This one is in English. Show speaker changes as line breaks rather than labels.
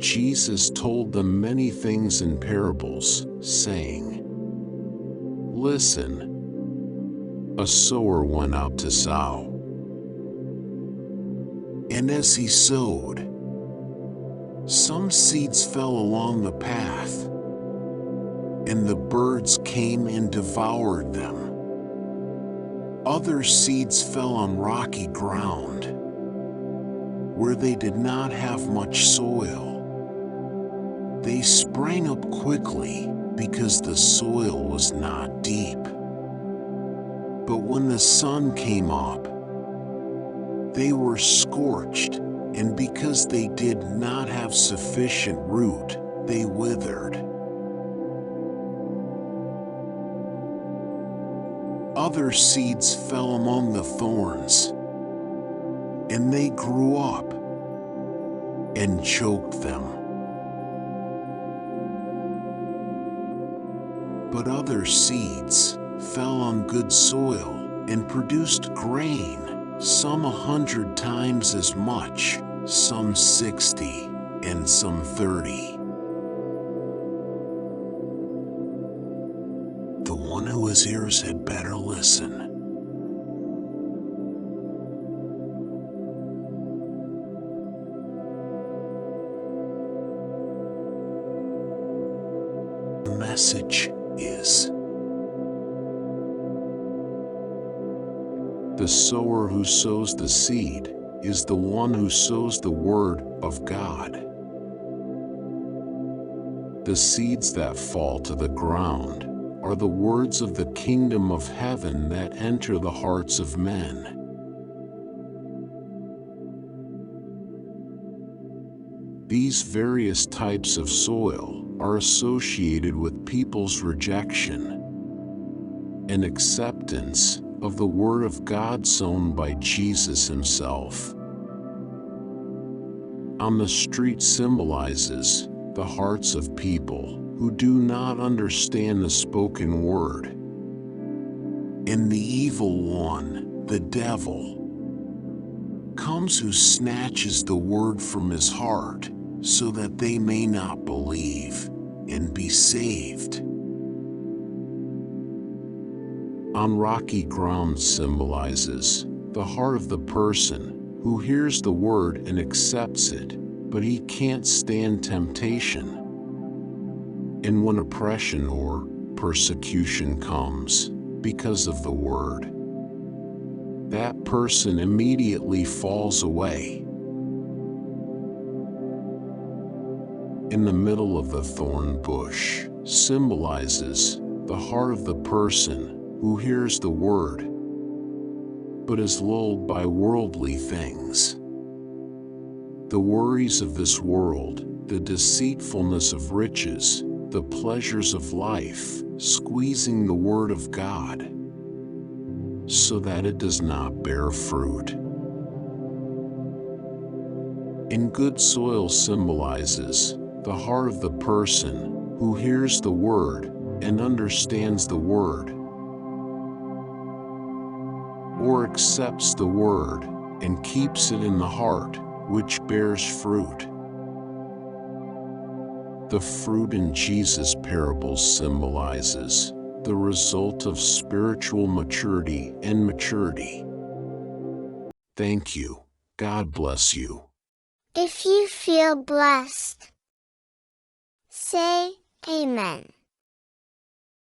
Jesus told them many things in parables, saying, "Listen, a sower went out to sow. And as he sowed, some seeds fell along the path, and the birds came and devoured them. Other seeds fell on rocky ground, where they did not have much soil. They sprang up quickly because the soil was not deep. But when the sun came up, they were scorched, and because they did not have sufficient root, they withered. Other seeds fell among the thorns, and they grew up and choked them. But other seeds fell on good soil and produced grain, some 100 times as much, some 60, and some 30. The one who has ears had better listen." The message is: the sower who sows the seed is the one who sows the word of God. The seeds that fall to the ground are the words of the kingdom of heaven that enter the hearts of men. These various types of soil are associated with people's rejection and acceptance of the Word of God sown by Jesus himself. On the street symbolizes the hearts of people who do not understand the spoken word. And the evil one, the devil, comes who snatches the word from his heart so that they may not believe and be saved. On rocky ground symbolizes the heart of the person who hears the word and accepts it, but he can't stand temptation. And when oppression or persecution comes because of the word, that person immediately falls away. In the middle of the thorn bush symbolizes the heart of the person who hears the word, but is lulled by worldly things. The worries of this world, the deceitfulness of riches, the pleasures of life, squeezing the word of God, so that it does not bear fruit. And good soil symbolizes the heart of the person who hears the word and understands the word, or accepts the word and keeps it in the heart, which bears fruit. The fruit in Jesus' parables symbolizes the result of spiritual maturity and maturity. Thank you. God bless you.
If you feel blessed, say Amen.